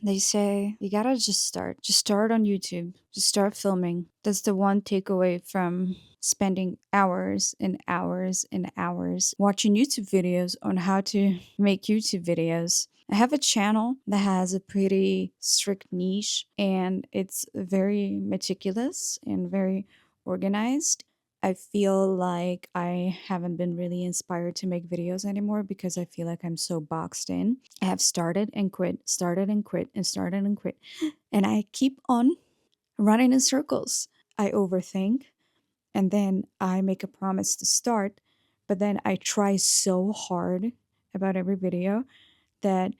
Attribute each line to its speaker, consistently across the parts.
Speaker 1: They say you gotta just start. Just start on YouTube. Just start filming. That's the one takeaway from spending hours and hours and hours watching YouTube videos on how to make YouTube videos. I have a channel that has a pretty strict niche and it's very meticulous and very organized. I feel like I haven't been really inspired to make videos anymore because I feel like I'm so boxed in. I have started and quit, started and quit, and started and quit. And I keep on running in circles. I overthink and then I make a promise to start, but then I try so hard about every video that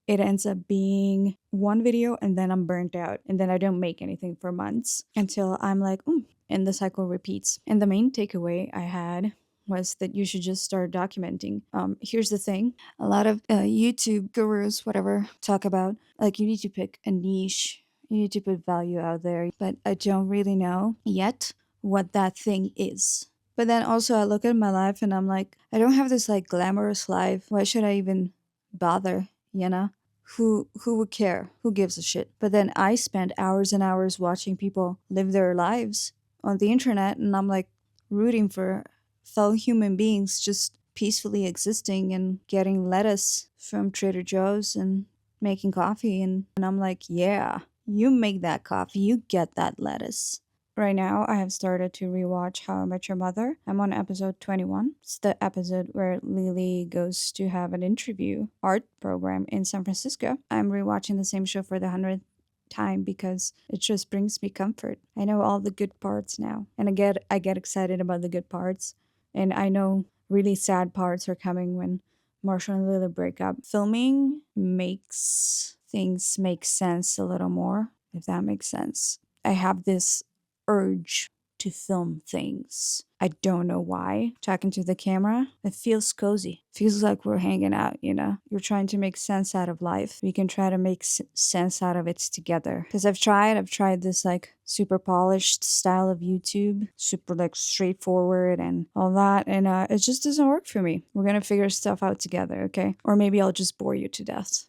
Speaker 1: it ends up being one video and then I'm burnt out and then I don't make anything for months until I'm like, and the cycle repeats. And the main takeaway I had was that you should just start documenting. Here's the thing: a lot of YouTube gurus, whatever, talk about like you need to pick a niche, you need to put value out there, but I don't really know yet what that thing is. But then also I look at my life and I'm like, I don't have this like glamorous life. Why should I even bother, you know? Who would care? Who gives a shit? But then I spend hours and hours watching people live their lives on the internet and I'm like rooting for fellow human beings just peacefully existing and getting lettuce from Trader Joe's and making coffee and I'm like, yeah, you make that coffee, you get that lettuce. Right now, I have started to rewatch How I Met Your Mother. I'm on episode 21. It's the episode where Lily goes to have an interview art program in San Francisco. I'm rewatching the same show for the 100th time because it just brings me comfort. I know all the good parts now, and I get excited about the good parts, and I know really sad parts are coming when Marshall and Lily break up. Filming makes things make sense a little more, if that makes sense. I have this urge to film things. I don't know why. Talking to the camera, it feels cozy. Feels like we're hanging out, you know? You're trying to make sense out of life. We can try to make sense out of it together. Because I've tried this like super polished style of YouTube, super like straightforward and all that, and it just doesn't work for me. We're gonna figure stuff out together, okay? Or maybe I'll just bore you to death.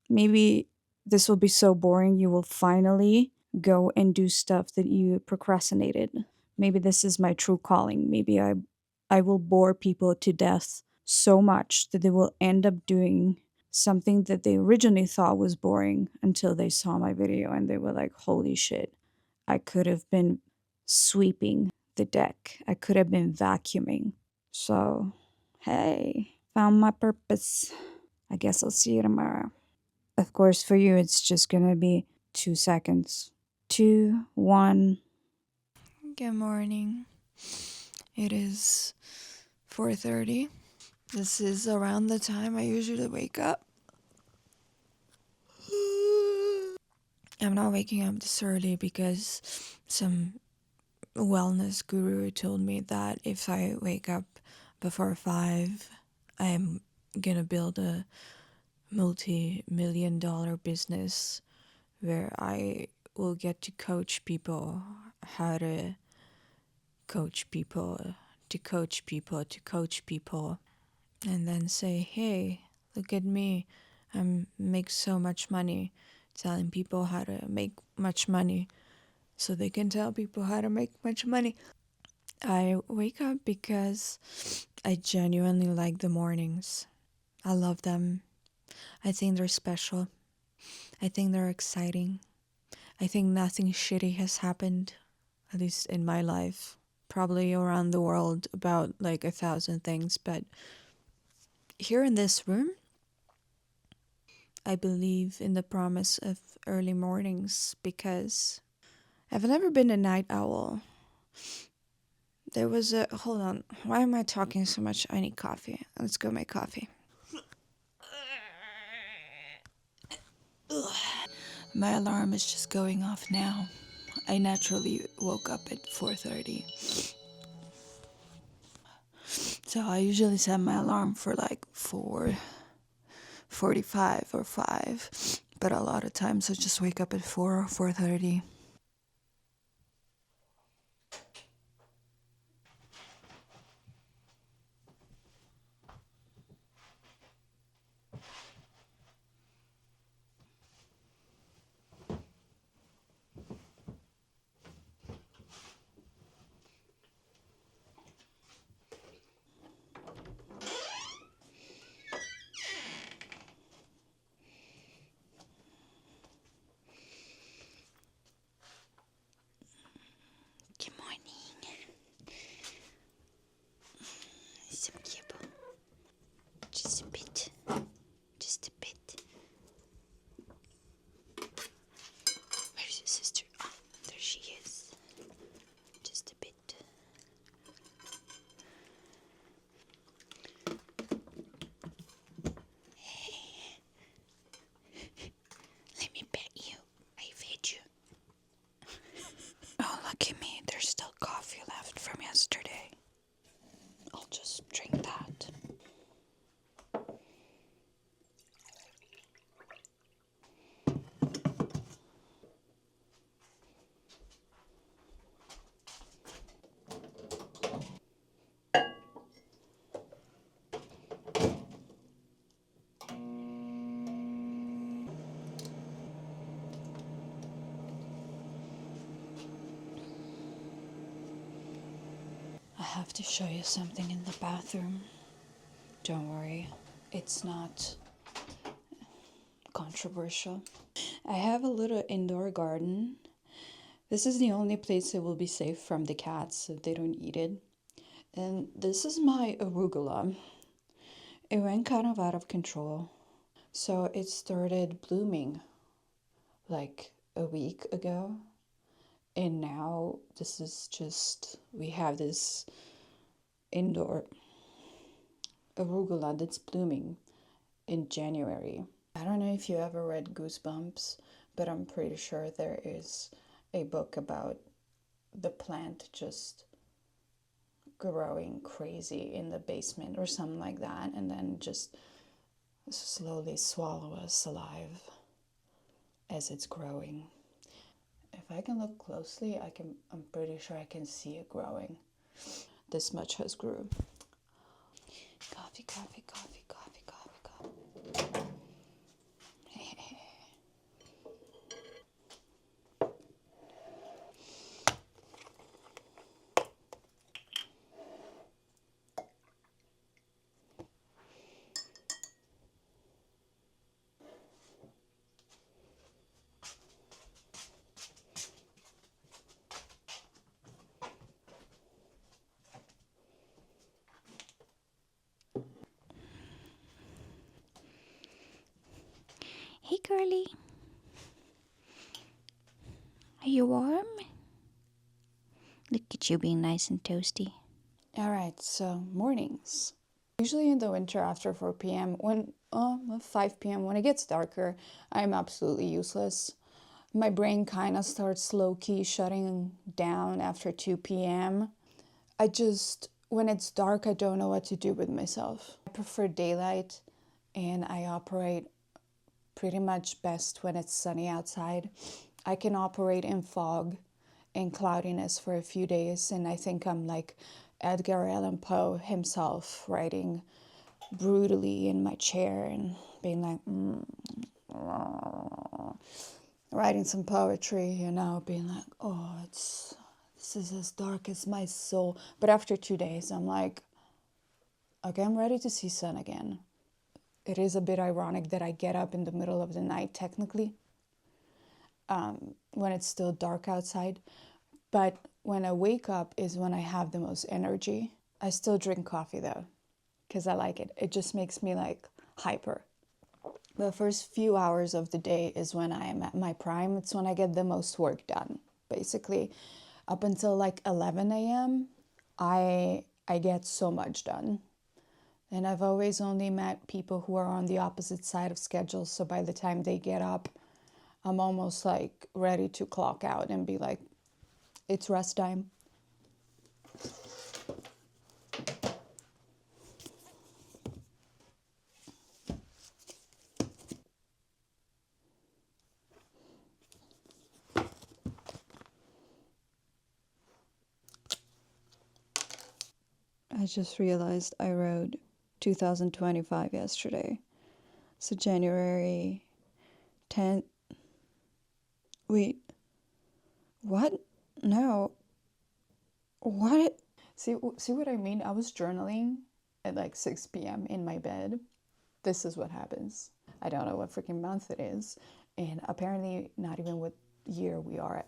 Speaker 1: Maybe this will be so boring you will finally go and do stuff that you procrastinated. Maybe this is my true calling. Maybe I will bore people to death so much that they will end up doing something that they originally thought was boring until they saw my video and they were like, holy shit, I could have been sweeping the deck. I could have been vacuuming. So, hey, found my purpose. I guess I'll see you tomorrow. Of course, for you, it's just gonna be 2 seconds. Two, one. Good morning. It is 4:30. This is around the time I usually wake up. I'm not waking up this early because some wellness guru told me that if I wake up before 5, I'm gonna build a multi-million-dollar business where I will get to coach people how to coach people, to coach people, to coach people, and then say, hey, look at me. I make so much money, telling people how to make much money so they can tell people how to make much money. I wake up because I genuinely like the mornings. I love them. I think they're special. I think they're exciting. I think nothing shitty has happened, at least in my life. Probably around the world about like 1,000 things, but here in this room, I believe in the promise of early mornings because I've never been a night owl. Hold on, why am I talking so much? I need coffee. Let's go make coffee. My alarm is just going off now. I naturally woke up at 4:30. So I usually set my alarm for like 4:45 or 5. But a lot of times I just wake up at 4 or 4:30. have to show you something in the bathroom. Don't worry, it's not controversial. I have a little indoor garden. This is the only place it will be safe from the cats so they don't eat it. And this is my arugula. It went kind of out of control. So it started blooming like a week ago. And now this is just, we have this indoor arugula that's blooming in January. I don't know if you ever read Goosebumps, but I'm pretty sure there is a book about the plant just growing crazy in the basement or something like that, and then just slowly swallow us alive as it's growing. If I can look closely, I'm pretty sure I can see it growing. This much has grew. Coffee, coffee, coffee, coffee, coffee, coffee. Hey, girly. Are you warm? Look at you being nice and toasty. All right, so mornings. Usually in the winter after 4 p.m., when 5 p.m., when it gets darker, I'm absolutely useless. My brain kind of starts low-key shutting down after 2 p.m. When it's dark, I don't know what to do with myself. I prefer daylight, and I operate pretty much best when it's sunny outside. I can operate in fog and cloudiness for a few days, and I think I'm like Edgar Allan Poe himself, writing brutally in my chair and being like, writing some poetry, being like, oh, this is as dark as my soul. But after 2 days, I'm like, okay, I'm ready to see sun again. It is a bit ironic that I get up in the middle of the night, technically, when it's still dark outside. But when I wake up is when I have the most energy. I still drink coffee though, because I like it. It just makes me like hyper. The first few hours of the day is when I am at my prime. It's when I get the most work done. Basically, up until like 11 a.m., I get so much done. And I've always only met people who are on the opposite side of schedule. So by the time they get up, I'm almost like ready to clock out and be like, it's rest time. I just realized I wrote 2025 yesterday. So January 10th. Wait. What? No. What? See what I mean? I was journaling at like 6 p.m. in my bed. This is what happens. I don't know what freaking month it is. And apparently not even what year we are at.